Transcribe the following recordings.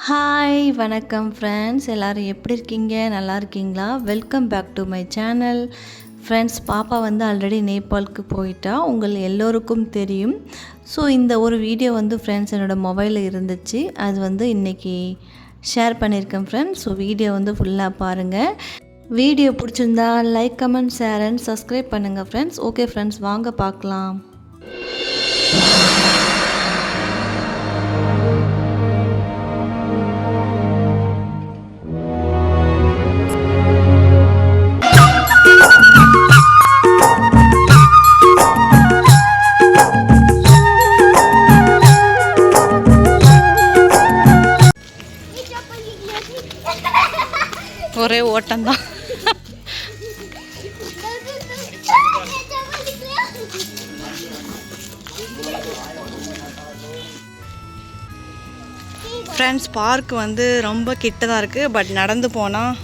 Hi வணக்கம் friends, எல்லோரும் எப்படி இருக்கீங்க? நல்லா இருக்கீங்களா? Welcome back to my channel. Friends, பாப்பா வந்து ஆல்ரெடி நேபாளுக்கு போயிட்டா, உங்கள் எல்லோருக்கும் தெரியும். ஸோ இந்த ஒரு வீடியோ வந்து ஃப்ரெண்ட்ஸ் என்னோடய மொபைலில் இருந்துச்சு, அது வந்து இன்றைக்கி ஷேர் பண்ணியிருக்கேன் ஃப்ரெண்ட்ஸ். ஸோ வீடியோ வந்து ஃபுல்லாக பாருங்கள். வீடியோ பிடிச்சிருந்தா like, comment, share and subscribe பண்ணுங்கள் ஃப்ரெண்ட்ஸ். ஓகே ஃப்ரெண்ட்ஸ், வாங்க பார்க்கலாம். ஒரே ஓட்டம்தான். ஃப்ரெண்ட்ஸ், பார்க் வந்து ரொம்ப கிட்ட தான் இருக்குது. பட் நடந்து போனால்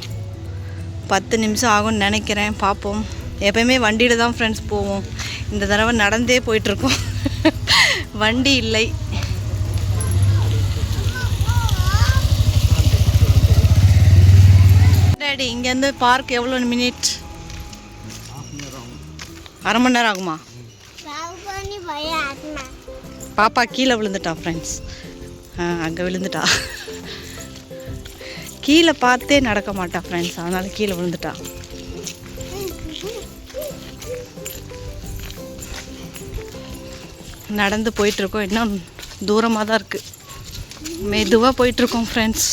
10 நிமிஷம் ஆகும்னு நினைக்கிறேன். பார்ப்போம். எப்போயுமே வண்டியில் தான் ஃப்ரெண்ட்ஸ் போவோம். இந்த தடவை நடந்தே போயிட்டுருக்கோம். வண்டி இல்லை. டேடி, இங்கேருந்து பார்க் எவ்வளோ மினிட்? அரை மணி நேரம் ஆகுமா? பாப்பா கீழே விழுந்துட்டா ஃப்ரெண்ட்ஸ். அங்கே விழுந்துட்டா. கீழே பார்த்தே நடக்க மாட்டா ஃப்ரெண்ட்ஸ், அதனால் கீழே விழுந்துட்டா. நடந்து போயிட்டுருக்கோம். இன்னும் தூரமாக தான் இருக்குது. மெதுவாக போயிட்டுருக்கோம் ஃப்ரெண்ட்ஸ்.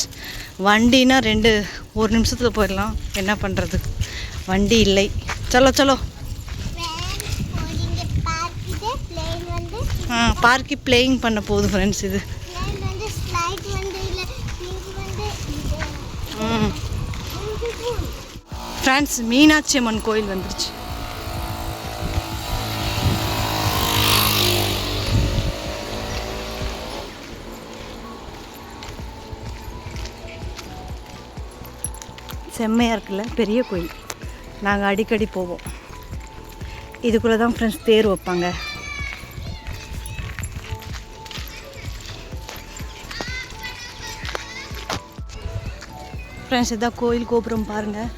வண்டினா ஒரு நிமிஷத்தில் போயிடலாம். என்ன பண்ணுறது, வண்டி இல்லை. சலோ சலோ. பார்க்கி பிளேயிங் பண்ண போகுது ஃப்ரெண்ட்ஸ். இது ஃப்ரெண்ட்ஸ், மீனாட்சி அம்மன் கோயில் வந்துருச்சு. செம்மையாக இருக்குல்ல, பெரிய கோயில். நாங்கள் அடிக்கடி போவோம். இதுக்குள்ளே தான் ஃப்ரெண்ட்ஸ் தேர் வைப்பாங்க. ஃப்ரெண்ட்ஸ், இதான் கோயில் கோபுரம் பாருங்கள்.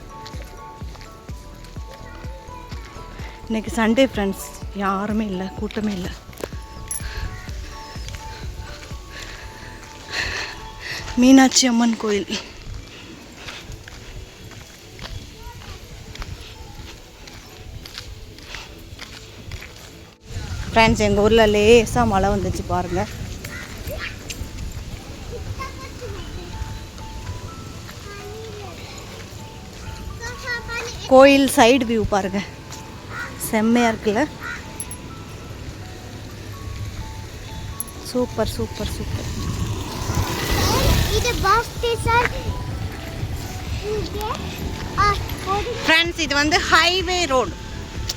இன்றைக்கி சண்டே ஃப்ரெண்ட்ஸ், யாருமே இல்லை, கூட்டமே இல்லை. மீனாட்சி அம்மன் கோயில். ஃப்ரெண்ட்ஸ், எங்கள் ஊரில் லேசாக மழை வந்துச்சு பாருங்கள். கோயில் சைடு வியூ பாருங்கள், செம்மையாக இருக்குல்ல. Super super super. ஃப்ரெண்ட்ஸ், இது வந்து ஹைவே ரோடு.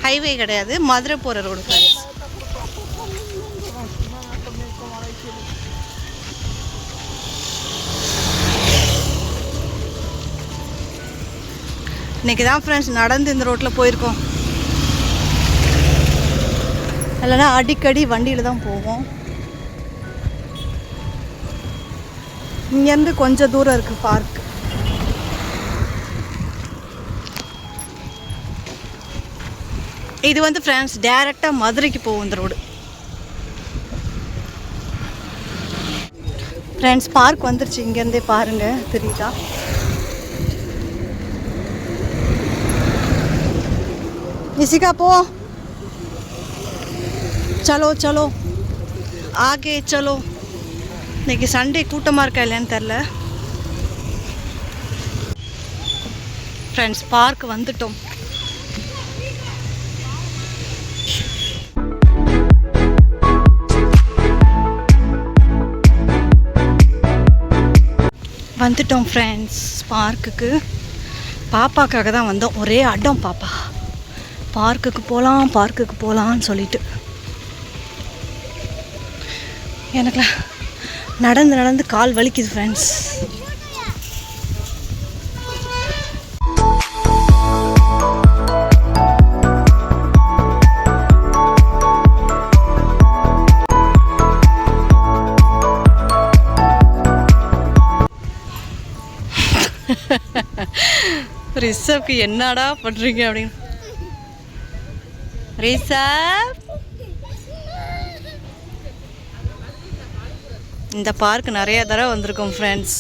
ஹைவே கிடையாது, மதுரை போகிற ரோடு ஃப்ரெண்ட்ஸ். இன்றைக்கி தான் ஃப்ரெண்ட்ஸ் நடந்து இந்த ரோட்டில் போயிருக்கோம். இல்லைன்னா அடிக்கடி வண்டியில் தான் போவோம். இங்கேருந்து கொஞ்சம் தூரம் இருக்குது பார்க். இது வந்து ஃப்ரெண்ட்ஸ் டைரெக்டாக மதுரைக்கு போகும் இந்த ரோடு. ஃப்ரெண்ட்ஸ், பார்க் வந்துருச்சு. இங்கேருந்தே பாருங்கள், தெரியுதா? इसी போ. சலோ சலோ ஆகே சலோ. இன்னைக்கு சண்டே கூட்டமாக இருக்கா இல்லைன்னு தெரில. ஃப்ரெண்ட்ஸ், பார்க் வந்துட்டோம். வந்துட்டோம் ஃப்ரெண்ட்ஸ் பார்க்குக்கு. பாப்பாக்காக தான் வந்தோம். ஒரே அடம் பாப்பா. பார்க்குக்கு போகலான்னு சொல்லிட்டு. எனக்குலாம் நடந்து கால் வலிக்குது ஃப்ரெண்ட்ஸ். ரிஷப்க்கு என்னடா பண்ணுறீங்க அப்படின்னு. ரிஷப், இந்த பார்க் நிறைய தடவை வந்திருக்கோம் ஃப்ரெண்ட்ஸ்.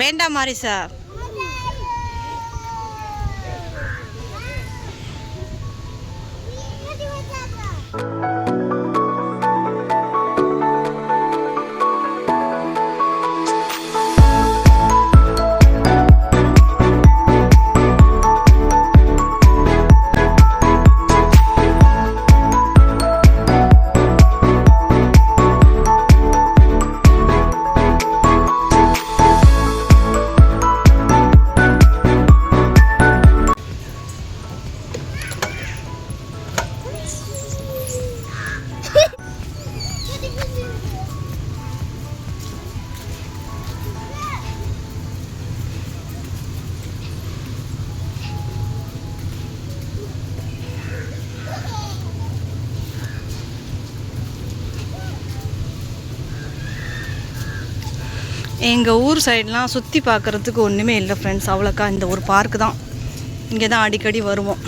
வேண்டாம் மாரிசா. எங்கள் ஊர் சைட்லாம் சுற்றி பார்க்குறதுக்கு ஒன்றுமே இல்லை ஃப்ரெண்ட்ஸ். அவ்வளோக்கா இந்த ஒரு பார்க்கு தான், இங்கே தான் அடிக்கடி வருவோம்.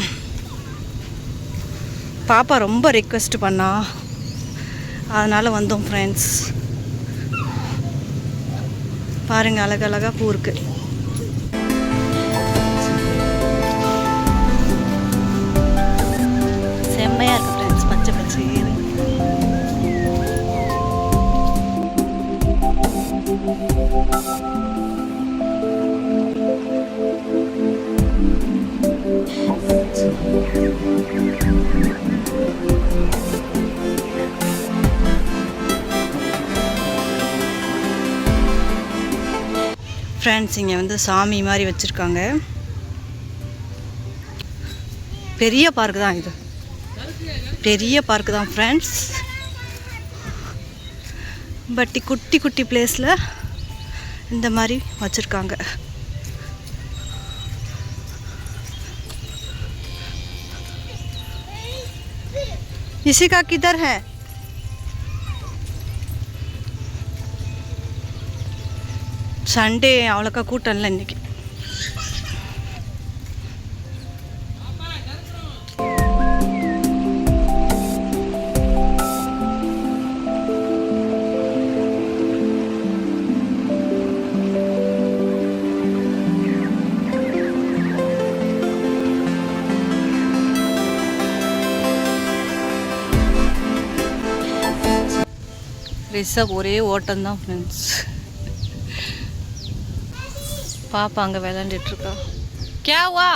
பாப்பா ரொம்ப ரிக்வெஸ்ட் பண்ணா, அதனால் வந்தோம் ஃப்ரெண்ட்ஸ். பாருங்கள், அழகழகாக பூ இருக்குது. செம்மையாக இருக்குது ஃப்ரெண்ட்ஸ், பச்சை பச்சை. ஃப்ரெண்ட்ஸ், இங்கே வந்து சாமி மாதிரி வச்சுருக்காங்க. பெரிய பார்க்கு தான் இது, பெரிய பார்க்கு தான் ஃப்ரெண்ட்ஸ். பட் குட்டி குட்டி பிளேஸில் இந்த மாதிரி வச்சுருக்காங்க. इसी का किधर है? சண்டே அவ்வளோக்கா கூட்டம் இல்லை இன்றைக்கி. ரிஷப் ஒரே ஓட்டம்தான் ஃப்ரெண்ட்ஸ். பாப்பா அங்கே விளையாண்டுட்ருக்கா. கேவா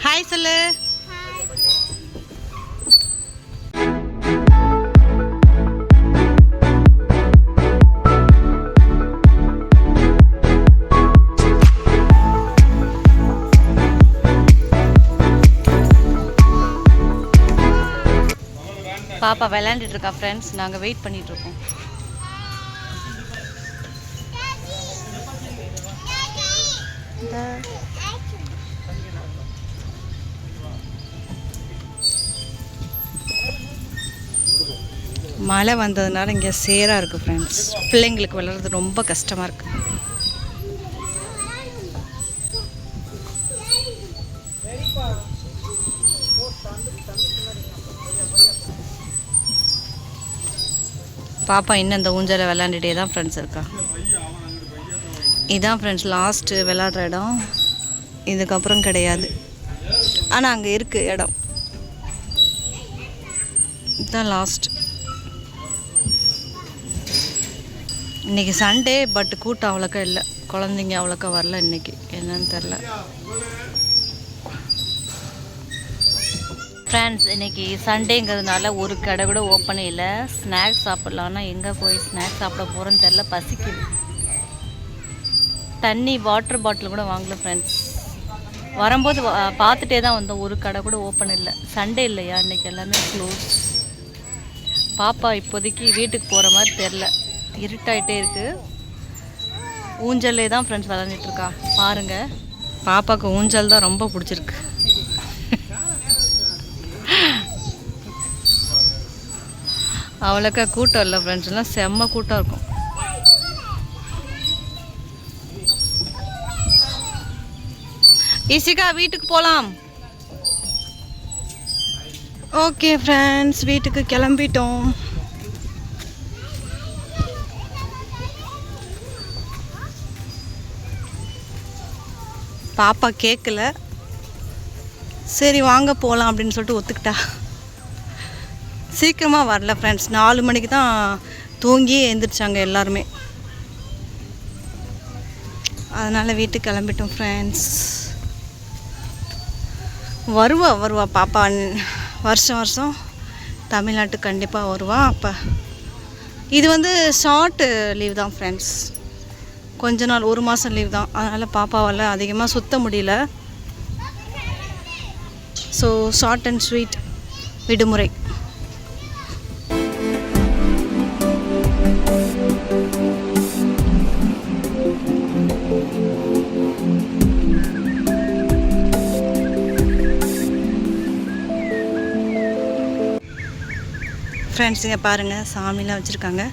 ஹாய் சொல்லு. பாப்பா விளையாண்டுட்டு இருக்கா ஃப்ரெண்ட்ஸ். நாங்கள் வெயிட் பண்ணிட்டு இருக்கோம். மழை வந்ததுனால இங்கே சேராக இருக்குது ஃப்ரெண்ட்ஸ். பிள்ளைங்களுக்கு விளையாடுறது ரொம்ப கஷ்டமாக இருக்குது. பாப்பா இன்னும் இந்த ஊஞ்சலை விளாண்டுட்டே தான் ஃப்ரெண்ட்ஸ் இருக்கா. இதுதான் ஃப்ரெண்ட்ஸ் லாஸ்ட்டு விளாட்ற இடம். இதுக்கப்புறம் கிடையாது, ஆனால் அங்கே இருக்குது இடம். இதுதான் லாஸ்ட். இன்றைக்கி சண்டே, பட் கூட்டம் அவ்வளோக்கா இல்லை. குழந்தைங்க அவ்வளோக்கா வரல இன்றைக்கி, என்னன்னு தெரில. ஃப்ரெண்ட்ஸ், இன்றைக்கி சண்டேங்கிறதுனால ஒரு கடை கூட ஓப்பனே இல்லை. ஸ்நாக்ஸ் சாப்பிட்லான்னா எங்கே போய் ஸ்நாக்ஸ் சாப்பிட போகிறோன்னு தெரில, பசிக்குது. தண்ணி வாட்டர் பாட்டில் கூட வாங்கல ஃப்ரெண்ட்ஸ். வரும்போது பார்த்துட்டே தான் வந்தோம், ஒரு கடை கூட ஓப்பன் இல்லை. சண்டே இல்லையா இன்றைக்கி, எல்லாமே க்ளோஸ். பாப்பா இப்போதைக்கு வீட்டுக்கு போகிற மாதிரி தெரில. இருட்டாயிட்டே இருக்குது. ஊஞ்சல்லே தான் ஃப்ரெண்ட்ஸ் விளையாண்டுட்டுருக்கா. பாருங்கள், பாப்பாவுக்கு ஊஞ்சல் தான் ரொம்ப பிடிச்சிருக்கு. அவ்வளோக்கா கூட்டம் இல்லை ஃப்ரெண்ட்ஸ், எல்லாம் செம்ம கூட்டம் இருக்கும். ஈஸிக்கா வீட்டுக்கு போகலாம். ஓகே ஃப்ரெண்ட்ஸ், வீட்டுக்கு கிளம்பிட்டோம். பாப்பா கேட்கல, சரி வாங்க போகலாம் அப்படின்னு சொல்லிட்டு ஒத்துக்கிட்டா. சீக்கிரமாக வரல ஃப்ரெண்ட்ஸ், 4 மணிக்கு தான் தூங்கி எழுந்திரிச்சாங்க எல்லாருமே. அதனால் வீட்டுக்கு கிளம்பிட்டோம் ஃப்ரெண்ட்ஸ். வருவா பாப்பா, வருஷம் தமிழ்நாட்டுக்கு கண்டிப்பாக வருவா. அப்போ இது வந்து ஷார்ட்டு லீவ் தான் ஃப்ரெண்ட்ஸ், கொஞ்ச நாள் 1 மாதம் லீவ் தான். அதனால் பாப்பாவால் அதிகமாக சுற்ற முடியல. ஸோ ஷார்ட் அண்ட் ஸ்வீட் விடுமுறை. ஃப்ரெண்ட்ஸ் இங்கே பாருங்கள், சாமிலாம் வச்சுருக்காங்க.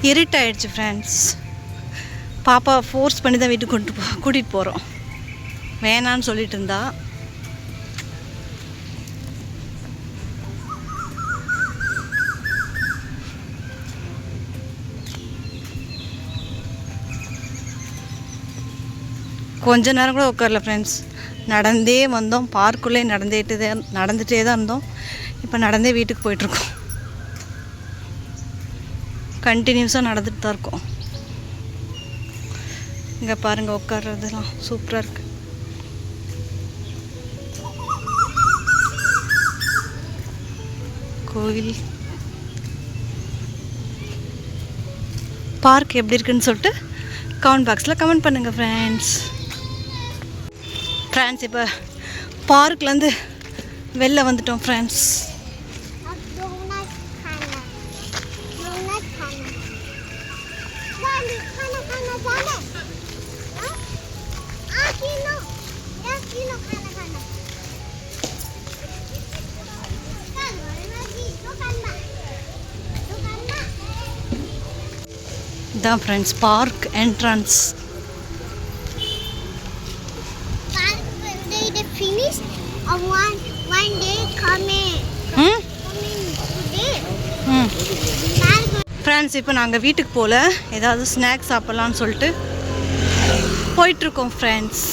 இருட்டாயிடுச்சு ஃப்ரெண்ட்ஸ். பாப்பா ஃபோர்ஸ் பண்ணி தான் வீட்டுக்கு கூட்டிகிட்டு போகிறோம். வேணான்னு சொல்லிட்டு இருந்தா. கொஞ்ச நேரம் கூட உட்காரல ஃப்ரெண்ட்ஸ், நடந்தே வந்தோம். பார்க்குள்ளே நடந்துகிட்டே தான் இருந்தோம். இப்போ நடந்தே வீட்டுக்கு போயிட்டுருக்கோம். கண்டினியூஸாக நடந்துட்டு தான் இருக்கோம். இங்கே பாருங்கள், உட்கார்றதுலாம் சூப்பராக இருக்குது. கோவில் பார்க் எப்படி இருக்குன்னு சொல்லிட்டு கமெண்ட் பாக்ஸில் கமெண்ட் பண்ணுங்கள் ஃப்ரெண்ட்ஸ். இப்போ பார்க்லேருந்து வெளில வந்துட்டோம் ஃப்ரெண்ட்ஸ். இதான் ஃப்ரெண்ட்ஸ் பார்க் என்ட்ரன்ஸ். ஃப்ரெண்ட்ஸ் இப்போ நாங்கள் வீட்டுக்கு போகல, ஏதாவது ஸ்நாக்ஸ் சாப்பிட்லான்னு சொல்லிட்டு போயிட்டுருக்கோம் ஃப்ரெண்ட்ஸ்.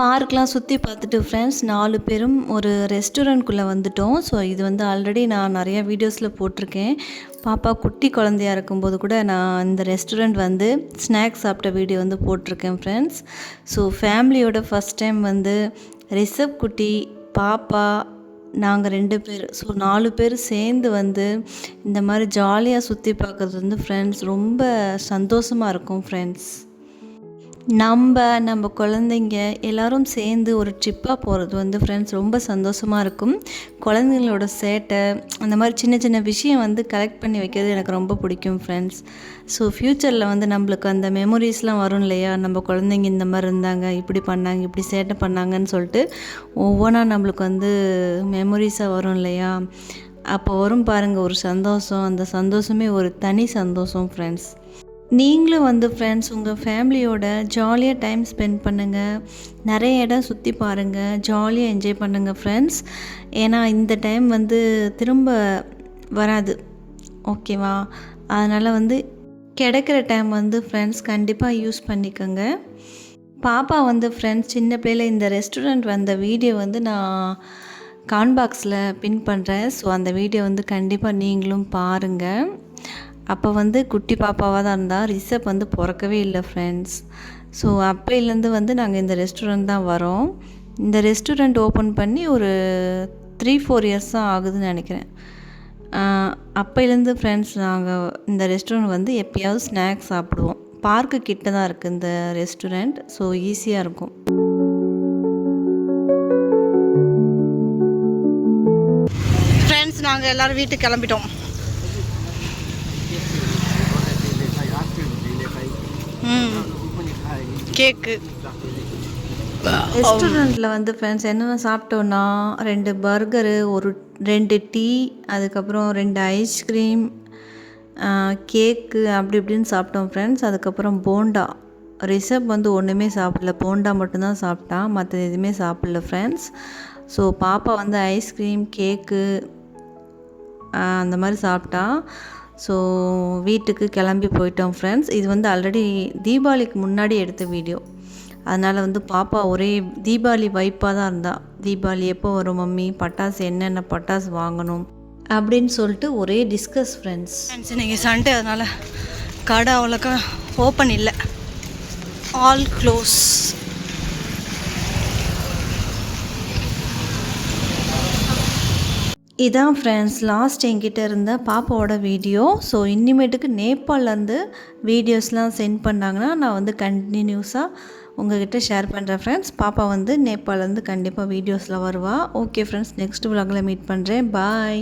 பார்க்லாம் சுற்றி பார்த்துட்டு ஃப்ரெண்ட்ஸ் 4 பேரும் ஒரு ரெஸ்டாரண்ட்குள்ளே வந்துட்டோம். ஸோ இது வந்து ஆல்ரெடி நான் நிறையா வீடியோஸில் போட்டிருக்கேன். பாப்பா குட்டி குழந்தையாக இருக்கும்போது கூட நான் இந்த ரெஸ்டாரண்ட் வந்து ஸ்நாக்ஸ் சாப்பிட்ட வீடியோ வந்து போட்டிருக்கேன் ஃப்ரெண்ட்ஸ். ஸோ ஃபேமிலியோட ஃபஸ்ட் டைம் வந்து ரிஷப் குட்டி, பாப்பா, நாங்கள் 2 பேர், ஸோ 4 பேர் சேர்ந்து வந்து இந்த மாதிரி ஜாலியாக சுற்றி பார்க்குறது வந்து ஃப்ரெண்ட்ஸ் ரொம்ப சந்தோஷமாக இருக்கும் ஃப்ரெண்ட்ஸ். நம்ம குழந்தைங்க எல்லோரும் சேர்ந்து ஒரு ட்ரிப்பாக போகிறது வந்து ஃப்ரெண்ட்ஸ் ரொம்ப சந்தோஷமாக இருக்கும். குழந்தைங்களோட சேட்டை அந்த மாதிரி சின்ன சின்ன விஷயம் வந்து கலெக்ட் பண்ணி வைக்கிறது எனக்கு ரொம்ப பிடிக்கும் ஃப்ரெண்ட்ஸ். ஸோ ஃப்யூச்சரில் வந்து நம்மளுக்கு அந்த மெமரிஸ்லாம் வரும் இல்லையா, நம்ம குழந்தைங்க இந்த மாதிரி இருந்தாங்க, இப்படி பண்ணாங்க, இப்படி சேட்டை பண்ணாங்கன்னு சொல்லிட்டு ஒவ்வொன்றா நம்மளுக்கு வந்து மெமரிஸாக வரும் இல்லையா. அப்போ வரும் பாருங்கள் ஒரு சந்தோஷம். அந்த சந்தோஷமே ஒரு தனி சந்தோஷம் ஃப்ரெண்ட்ஸ். நீங்களும் வந்து ஃப்ரெண்ட்ஸ் உங்கள் ஃபேமிலியோட ஜாலியாக டைம் ஸ்பெண்ட் பண்ணுங்கள், நிறைய இடம் சுற்றி பாருங்கள், ஜாலியாக என்ஜாய் பண்ணுங்கள் ஃப்ரெண்ட்ஸ். ஏன்னா இந்த டைம் வந்து திரும்ப வராது, ஓகேவா? அதனால் வந்து கிடைக்கிற டைம் வந்து ஃப்ரெண்ட்ஸ் கண்டிப்பாக யூஸ் பண்ணிக்கோங்க. பாப்பா வந்து ஃப்ரெண்ட்ஸ் சின்ன பிள்ளையில் இந்த ரெஸ்டாரண்ட் வந்த வீடியோ வந்து நான் கமெண்ட் பாக்ஸில் பின் பண்ணுறேன். ஸோ அந்த வீடியோ வந்து கண்டிப்பாக நீங்களும் பாருங்கள். அப்போ வந்து குட்டி பாப்பாவாக தான் இருந்தால், ரிஷப் வந்து பிறக்கவே இல்லை ஃப்ரெண்ட்ஸ். ஸோ அப்போலேருந்து வந்து நாங்கள் இந்த ரெஸ்டாரண்ட் தான் வரோம். இந்த ரெஸ்டாரண்ட் ஓப்பன் பண்ணி ஒரு 3-4 இயர்ஸ் தான் ஆகுதுன்னு நினைக்கிறேன். அப்போலேருந்து ஃப்ரெண்ட்ஸ் நாங்கள் இந்த ரெஸ்டாரண்ட் வந்து எப்போயாவது ஸ்நாக்ஸ் சாப்பிடுவோம். பார்க்கு கிட்ட தான் இருக்குது இந்த ரெஸ்டாரண்ட். ஸோ ஈஸியாக இருக்கும். ஃப்ரெண்ட்ஸ் நாங்கள் எல்லோரும் வீட்டுக்கு கிளம்பிட்டோம். கேக்கு ரெஸ்டாரண்ட்டில் வந்து ஃப்ரெண்ட்ஸ் என்னென்ன சாப்பிட்டோன்னா 2 பர்கரு, 2 டீ, அதுக்கப்புறம் 2 ஐஸ்கிரீம், கேக்கு அப்படி இப்படின்னு சாப்பிட்டோம் ஃப்ரெண்ட்ஸ். அதுக்கப்புறம் போண்டா. ரிஷப் வந்து ஒன்றுமே சாப்பிடல, போண்டா மட்டும்தான் சாப்பிட்டான், மற்றது எதுவுமே சாப்பிடல ஃப்ரெண்ட்ஸ். ஸோ பாப்பா வந்து ஐஸ்கிரீம், கேக்கு அந்த மாதிரி சாப்பிட்டா. ஸோ வீட்டுக்கு கிளம்பி போயிட்டோம் ஃப்ரெண்ட்ஸ். இது வந்து ஆல்ரெடி தீபாவளிக்கு முன்னாடி எடுத்த வீடியோ. அதனால் வந்து பாப்பா ஒரே தீபாவளி வைப்பாக தான் இருந்தா. தீபாவளி எப்போ வரும் மம்மி, பட்டாசு என்னென்ன பட்டாசு வாங்கணும் அப்படின்னு சொல்லிட்டு ஒரே டிஸ்கஸ் ஃப்ரெண்ட்ஸ். இன்றைக்கி சண்டே, அதனால் கடை அவ்வளோக்கா ஓப்பன் இல்லை, ஆல் க்ளோஸ். இதான் ஃப்ரெண்ட்ஸ் லாஸ்ட் என்கிட்ட இருந்த பாப்பாவோட வீடியோ. ஸோ இனிமேட்டுக்கு நேபாளிலேருந்து வீடியோஸ்லாம் சென்ட் பண்ணாங்கன்னா நான் வந்து கண்டினியூஸாக உங்கள்கிட்ட ஷேர் பண்ணுறேன் ஃப்ரெண்ட்ஸ். பாப்பா வந்து நேபாளிலேருந்து கண்டிப்பாக வீடியோஸில் வருவாள். ஓகே ஃப்ரெண்ட்ஸ், நெக்ஸ்ட் vlogல மீட் பண்ணுறேன். பாய்.